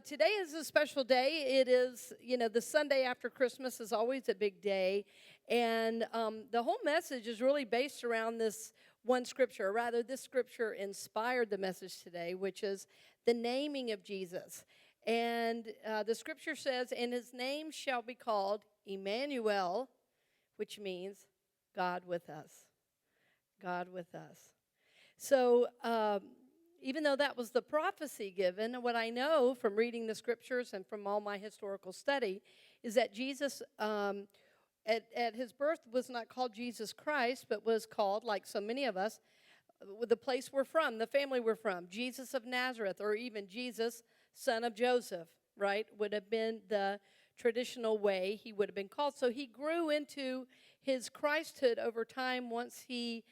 Today is a special day. It is, the Sunday after Christmas is always a big day. And the whole message is really based around this one scripture, or rather, this scripture inspired the message today, which is the naming of Jesus. And the scripture says, "And his name shall be called Emmanuel," which means God with us. God with us. So, even though that was the prophecy given, what I know from reading the scriptures and from all my historical study is that Jesus, at his birth, was not called Jesus Christ, but was called, like so many of us, the place we're from, the family we're from, Jesus of Nazareth, or even Jesus, son of Joseph, right, would have been the traditional way he would have been called. So he grew into his Christhood over time once he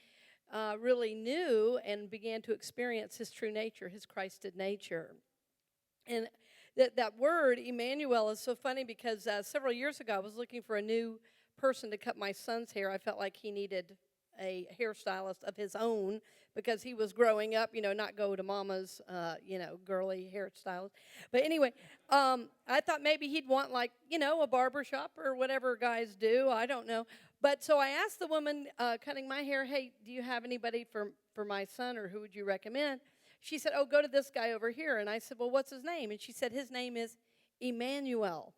really knew and began to experience his true nature, his Christed nature. And that word, Emmanuel, is so funny because several years ago I was looking for a new person to cut my son's hair. I felt like he needed a hairstylist of his own because he was growing up, not go to mama's, girly hairstylist. But anyway, I thought maybe he'd want a barber shop or whatever guys do. I don't know. But so I asked the woman cutting my hair, "Hey, do you have anybody for my son, or who would you recommend?" She said, "Oh, go to this guy over here." And I said, "Well, what's his name?" And she said, "His name is Emmanuel."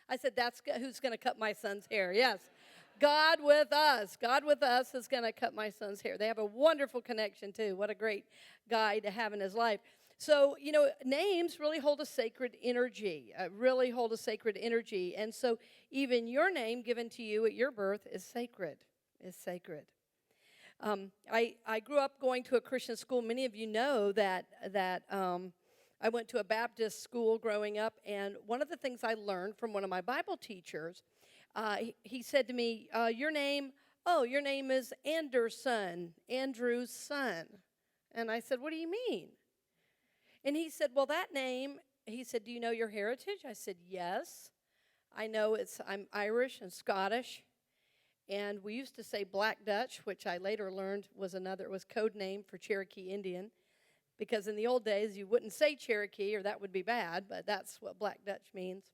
I said, "That's who's going to cut my son's hair." Yes. God with us. God with us is going to cut my son's hair. They have a wonderful connection, too. What a great guy to have in his life. So, names really hold a sacred energy, And so even your name given to you at your birth is sacred, I grew up going to a Christian school. Many of you know that I went to a Baptist school growing up, and one of the things I learned from one of my Bible teachers, he said to me, your name is Anderson, Andrew's son. And I said, "What do you mean?" And he said, "Well, that name," he said, "Do you know your heritage?" I said, "Yes. I know I'm Irish and Scottish. And we used to say Black Dutch, which I later learned was code name for Cherokee Indian. Because in the old days, you wouldn't say Cherokee, or that would be bad, but that's what Black Dutch means."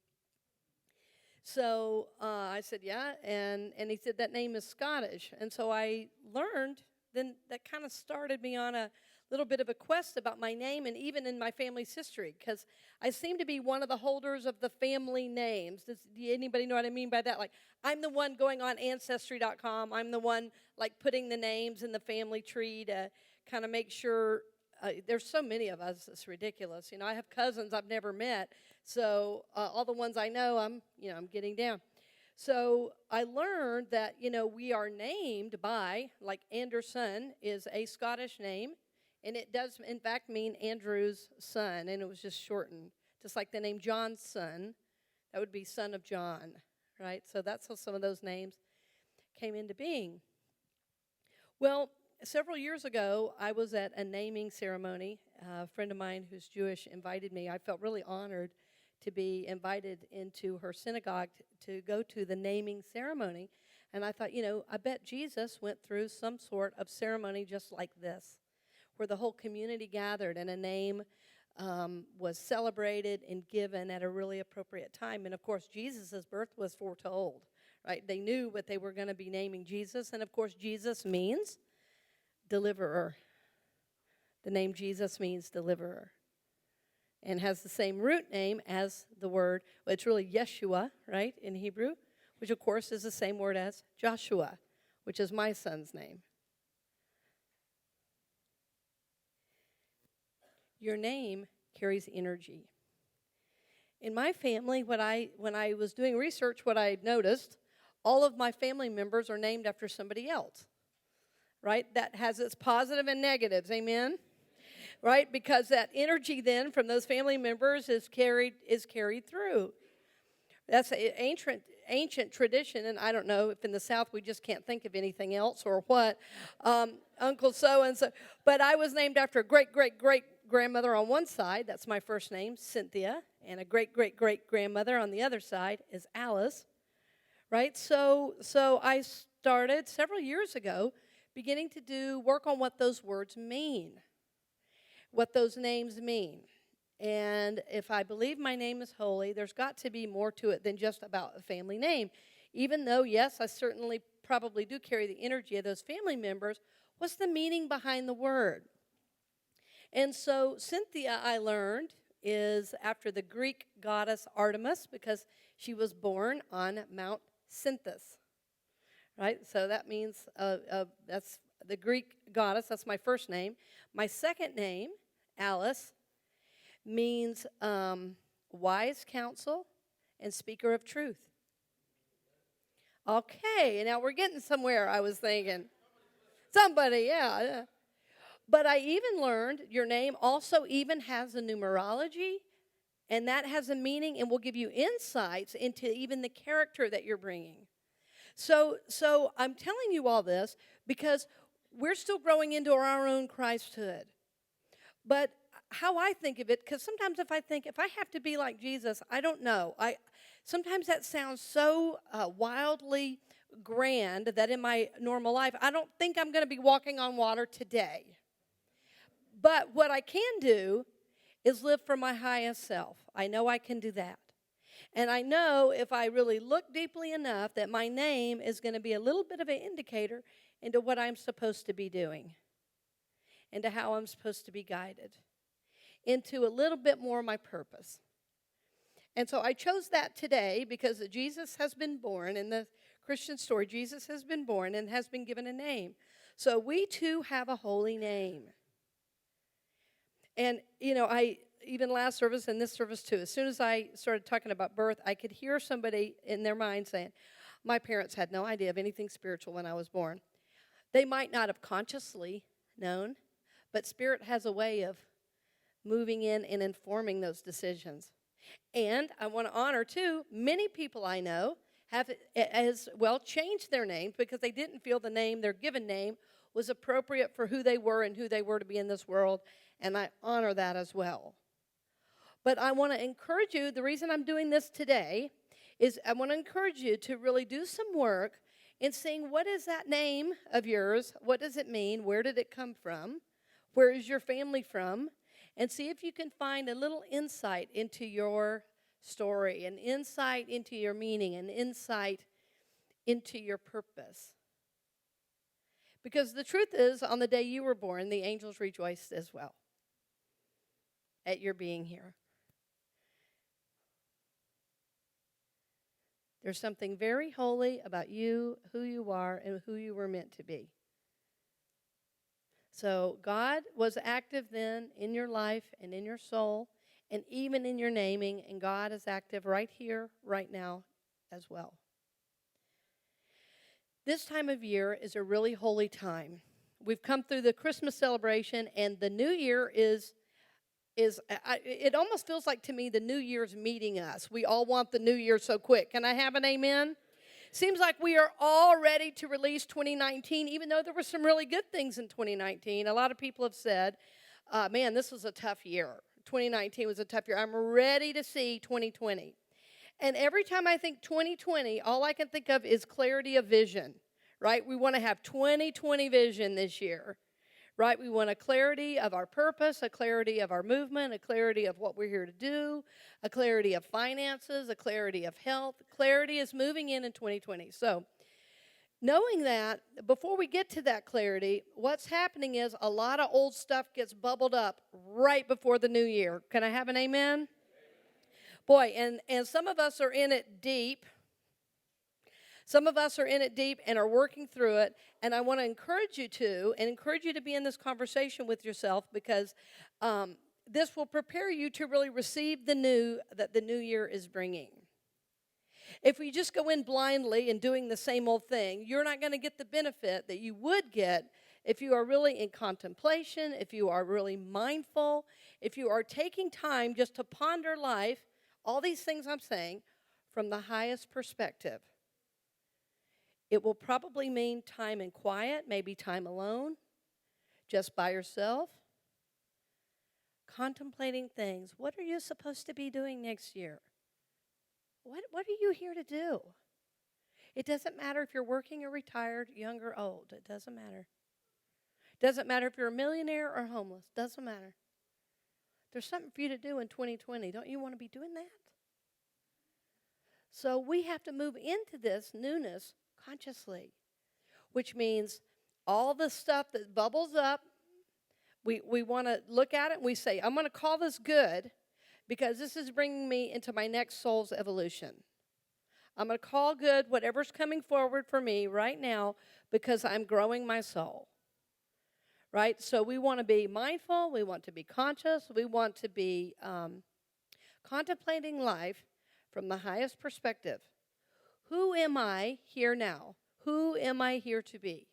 So I said, "Yeah," and he said, "That name is Scottish." And so I learned, then that kind of started me on a little bit of a quest about my name and even in my family's history, because I seem to be one of the holders of the family names. Does anybody know what I mean by that? Like, I'm the one going on Ancestry.com. I'm the one, putting the names in the family tree to kind of make sure. There's so many of us, it's ridiculous. I have cousins I've never met, so all the ones I know, I'm getting down. So I learned that, we are named by, Anderson is a Scottish name, and it does, in fact, mean Andrew's son, and it was just shortened. Just like the name John's son, that would be son of John, right? So that's how some of those names came into being. Well, several years ago, I was at a naming ceremony. A friend of mine who's Jewish invited me. I felt really honored to be invited into her synagogue to go to the naming ceremony. And I thought, I bet Jesus went through some sort of ceremony just like this, where the whole community gathered and a name was celebrated and given at a really appropriate time. And, of course, Jesus' birth was foretold, right? They knew what they were going to be naming Jesus. And, of course, Jesus means deliverer. The name Jesus means deliverer, and has the same root name as the word, it's really Yeshua, right, in Hebrew, which of course is the same word as Joshua, which is my son's name. Your name carries energy. In my family, when I was doing research, what I noticed, all of my family members are named after somebody else. Right? That has its positive and negatives, amen? Right? Because that energy then from those family members is carried through. That's an ancient tradition, and I don't know if in the South we just can't think of anything else or what. Uncle so-and-so. But I was named after a great-great-great-grandmother on one side. That's my first name, Cynthia. And a great-great-great-grandmother on the other side is Alice. Right? So I started several years ago beginning to work on what those words mean, what those names mean. And if I believe my name is holy, there's got to be more to it than just about a family name. Even though, yes, I certainly probably do carry the energy of those family members, what's the meaning behind the word? And so Cynthia, I learned, is after the Greek goddess Artemis because she was born on Mount Cynthus, right? So that means that's the Greek goddess. That's my first name. My second name, Alice, means wise counsel and speaker of truth. Okay, now we're getting somewhere, I was thinking. Somebody, yeah. But I even learned your name also even has a numerology, and that has a meaning and will give you insights into even the character that you're bringing. So I'm telling you all this because we're still growing into our own Christhood. But how I think of it, because sometimes if I have to be like Jesus, I don't know. Sometimes that sounds so wildly grand that in my normal life, I don't think I'm going to be walking on water today. But what I can do is live for my highest self. I know I can do that. And I know if I really look deeply enough that my name is going to be a little bit of an indicator into what I'm supposed to be doing, into how I'm supposed to be guided, into a little bit more of my purpose. And so I chose that today because Jesus has been born. In the Christian story, Jesus has been born and has been given a name. So we too have a holy name. And, I even last service and this service too, as soon as I started talking about birth, I could hear somebody in their mind saying, my parents had no idea of anything spiritual when I was born. They might not have consciously known, but Spirit has a way of moving in and informing those decisions. And I want to honor, too, many people I know have as well changed their names because they didn't feel the name, their given name, was appropriate for who they were and who they were to be in this world. And I honor that as well. But I want to encourage you, the reason I'm doing this today is I want to encourage you to really do some work in seeing what is that name of yours, what does it mean, where did it come from, where is your family from, and see if you can find a little insight into your story, an insight into your meaning, an insight into your purpose. Because the truth is, on the day you were born, the angels rejoiced as well at your being here. There's something very holy about you, who you are, and who you were meant to be. So God was active then in your life and in your soul and even in your naming, and God is active right here, right now as well. This time of year is a really holy time. We've come through the Christmas celebration, and the New Year it almost feels like to me the New Year's meeting us. We all want the New Year so quick. Can I have an amen? Seems like we are all ready to release 2019, even though there were some really good things in 2019. A lot of people have said, man, this was a tough year. 2019 was a tough year. I'm ready to see 2020. And every time I think 2020, all I can think of is clarity of vision, right? We want to have 2020 vision this year. Right? We want a clarity of our purpose, a clarity of our movement, a clarity of what we're here to do, a clarity of finances, a clarity of health. Clarity is moving in 2020. So, knowing that, before we get to that clarity, what's happening is a lot of old stuff gets bubbled up right before the new year. Can I have an amen? Boy, and some of us are in it deep. Some of us are in it deep and are working through it, and I want to encourage you to be in this conversation with yourself because this will prepare you to really receive the new that the new year is bringing. If we just go in blindly and doing the same old thing, you're not going to get the benefit that you would get if you are really in contemplation, if you are really mindful, if you are taking time just to ponder life, all these things I'm saying, from the highest perspective. It will probably mean time in quiet, maybe time alone, just by yourself, contemplating things. What are you supposed to be doing next year? What are you here to do? It doesn't matter if you're working or retired, young or old. It doesn't matter. It doesn't matter if you're a millionaire or homeless. It doesn't matter. There's something for you to do in 2020. Don't you want to be doing that? So we have to move into this newness consciously, which means all the stuff that bubbles up, we want to look at it and we say, I'm going to call this good because this is bringing me into my next soul's evolution. I'm going to call good whatever's coming forward for me right now because I'm growing my soul. Right? So we want to be mindful. We want to be conscious. We want to be contemplating life from the highest perspective. Who am I here now? Who am I here to be?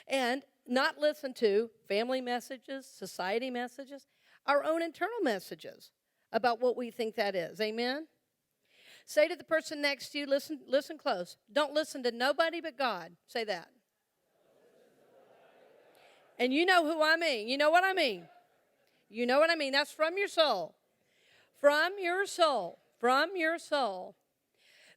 And not listen to family messages, society messages, our own internal messages about what we think that is. Amen? Say to the person next to you, listen close. Don't listen to nobody but God. Say that. And you know who I mean. You know what I mean. You know what I mean. That's from your soul. From your soul. From your soul.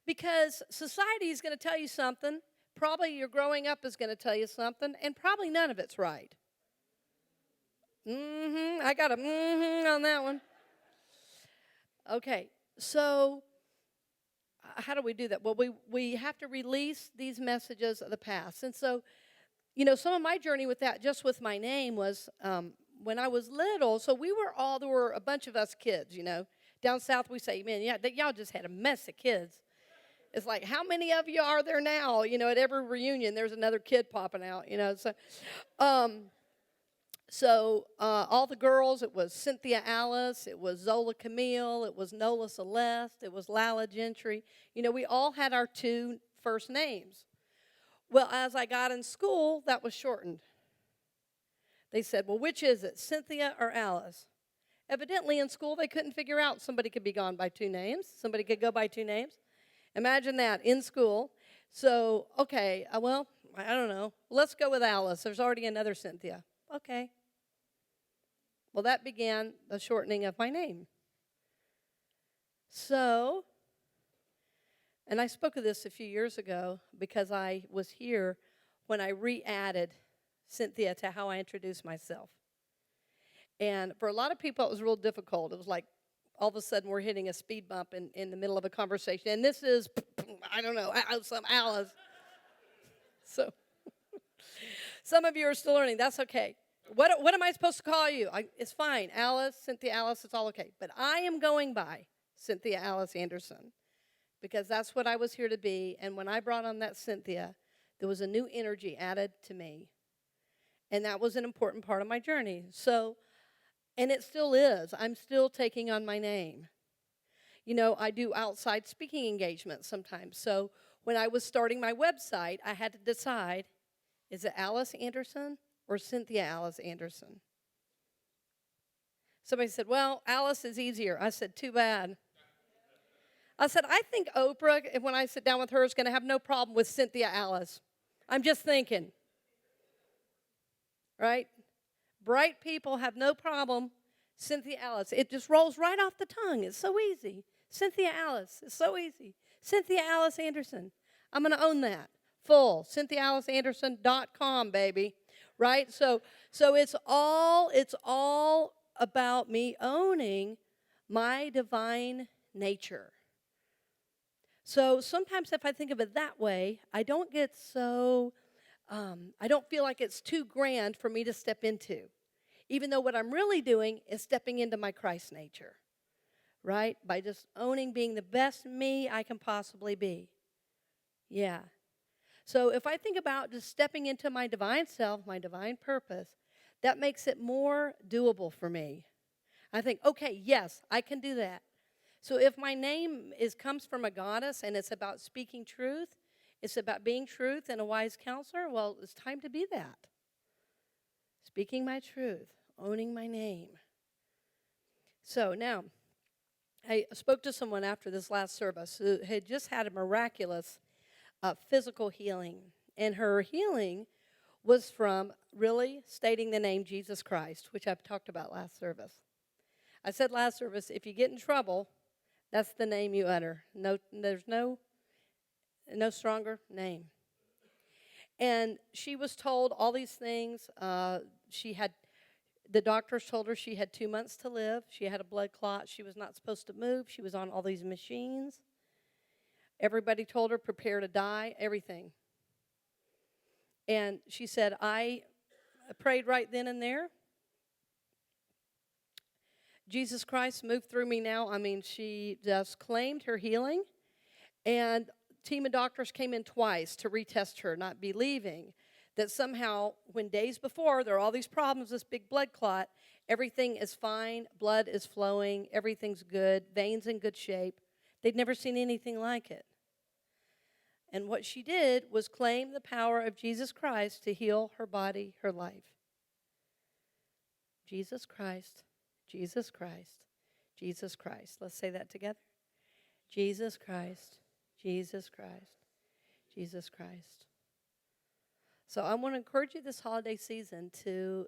Because society is going to tell you something. Probably your growing up is going to tell you something. And probably none of it's right. I got a on that one. Okay. So how do we do that? Well, we have to release these messages of the past. And so, some of my journey with that, just with my name, was when I was little. So there were a bunch of us kids, Down south, we say, man, yeah, y'all just had a mess of kids. It's like, how many of you are there now? At every reunion, there's another kid popping out, So all the girls, it was Cynthia Alice, it was Zola Camille, it was Nola Celeste, it was Lala Gentry. We all had our two first names. Well, as I got in school, that was shortened. They said, well, which is it, Cynthia or Alice? Evidently, in school, they couldn't figure out somebody could be gone by two names. Somebody could go by two names. Imagine that, in school. So, okay, well, I don't know. Let's go with Alice. There's already another Cynthia. Okay. Well, that began the shortening of my name. So, and I spoke of this a few years ago because I was here when I re-added Cynthia to how I introduced myself. And for a lot of people, it was real difficult. It was like all of a sudden we're hitting a speed bump in the middle of a conversation. And this is, I don't know, some Alice. So some of you are still learning. That's okay. What am I supposed to call you? It's fine. Alice, Cynthia Alice, it's all okay. But I am going by Cynthia Alice Anderson because that's what I was here to be. And when I brought on that Cynthia, there was a new energy added to me. And that was an important part of my journey. So, and it still is. I'm still taking on my name. I do outside speaking engagements sometimes. So when I was starting my website, I had to decide, is it Alice Anderson or Cynthia Alice Anderson? Somebody said, well, Alice is easier. I said, too bad. I said, I think Oprah, when I sit down with her, is going to have no problem with Cynthia Alice. I'm just thinking. Right? Bright people have no problem. Cynthia Alice. It just rolls right off the tongue. It's so easy. Cynthia Alice. It's so easy. Cynthia Alice Anderson. I'm going to own that. Full. CynthiaAliceAnderson.com, baby. Right? So it's all about me owning my divine nature. So sometimes if I think of it that way, I don't get so, I don't feel like it's too grand for me to step into. Even though what I'm really doing is stepping into my Christ nature. Right? By just owning being the best me I can possibly be. Yeah. So if I think about just stepping into my divine self, my divine purpose, that makes it more doable for me. I think, okay, yes, I can do that. So if my name comes from a goddess and it's about speaking truth, it's about being truth and a wise counselor, well, it's time to be that. Speaking my truth, owning my name. So now, I spoke to someone after this last service who had just had a miraculous physical healing. And her healing was from really stating the name Jesus Christ, which I've talked about last service. I said last service, if you get in trouble, that's the name you utter. No, there's no stronger name. And she was told all these things. She had The doctors told her she had 2 months to live. She had a blood clot. She was not supposed to move. She was on all these machines. Everybody told her, prepare to die, everything. And she said, I prayed right then and there. Jesus Christ moved through me now. I mean, she just claimed her healing. And a team of doctors came in twice to retest her, not believing that somehow, when days before, there are all these problems, this big blood clot, everything is fine, blood is flowing, everything's good, veins in good shape. They'd never seen anything like it. And what she did was claim the power of Jesus Christ to heal her body, her life. Jesus Christ, Jesus Christ, Jesus Christ. Let's say that together. Jesus Christ, Jesus Christ, Jesus Christ. So I want to encourage you this holiday season to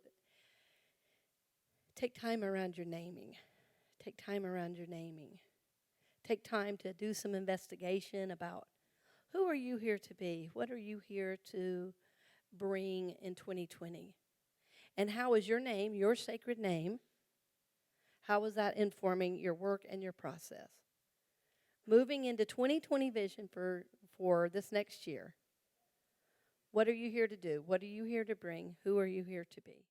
take time around your naming. Take time around your naming. Take time to do some investigation about who are you here to be? What are you here to bring in 2020? And how is your name, your sacred name, how is that informing your work and your process? Moving into 2020 vision for this next year. What are you here to do? What are you here to bring? Who are you here to be?